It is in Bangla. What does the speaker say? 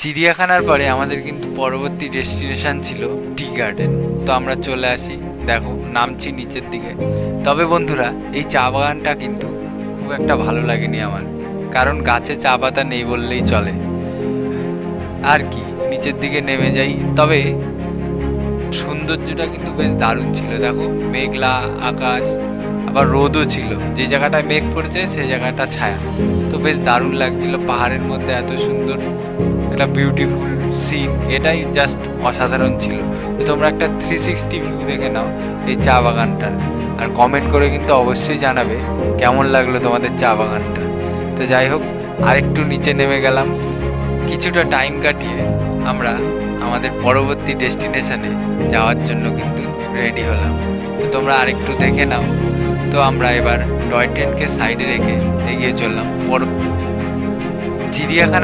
চিড়িয়াখানার পরে আমাদের কিন্তু পরবর্তী ডেস্টিনেশন ছিল টি গার্ডেন। তো আমরা চলে আসি, দেখো নামছি নিচের দিকে। তবে বন্ধুরা, এই চা বাগানটা কিন্তু খুব একটা ভালো লাগেনি আমার, কারণ গাছে চা পাতা নেই বললেই চলে। আর কি, নিচের দিকে নেমে যাই। তবে সৌন্দর্যটা কিন্তু বেশ দারুণ ছিল। দেখো মেঘলা আকাশ, আবার রোদও ছিল, যে জায়গাটায় মেঘ পড়েছে সেই জায়গাটা ছায়া। তো বেশ দারুণ লাগছিল, পাহাড়ের মধ্যে এত সুন্দর একটা বিউটিফুল সিন, এটাই জাস্ট অসাধারণ ছিল। তো তোমরা একটা 360 ভিউ দেখে নাও এই চা বাগানটার, আর কমেন্ট করে কিন্তু অবশ্যই জানাবে কেমন লাগলো তোমাদের চা বাগানটা। তো যাই হোক, আরেকটু নিচে নেমে গেলাম। কিছুটা টাইম কাটিয়ে আমরা আমাদের পরবর্তী ডেস্টিনেশনে যাওয়ার জন্য কিন্তু রেডি হলাম। তো তোমরা আরেকটু দেখে নাও। তো আমরা এবার টয় ট্রেনকে সাইডে রেখে এগিয়ে চললাম চিড়িয়াখানা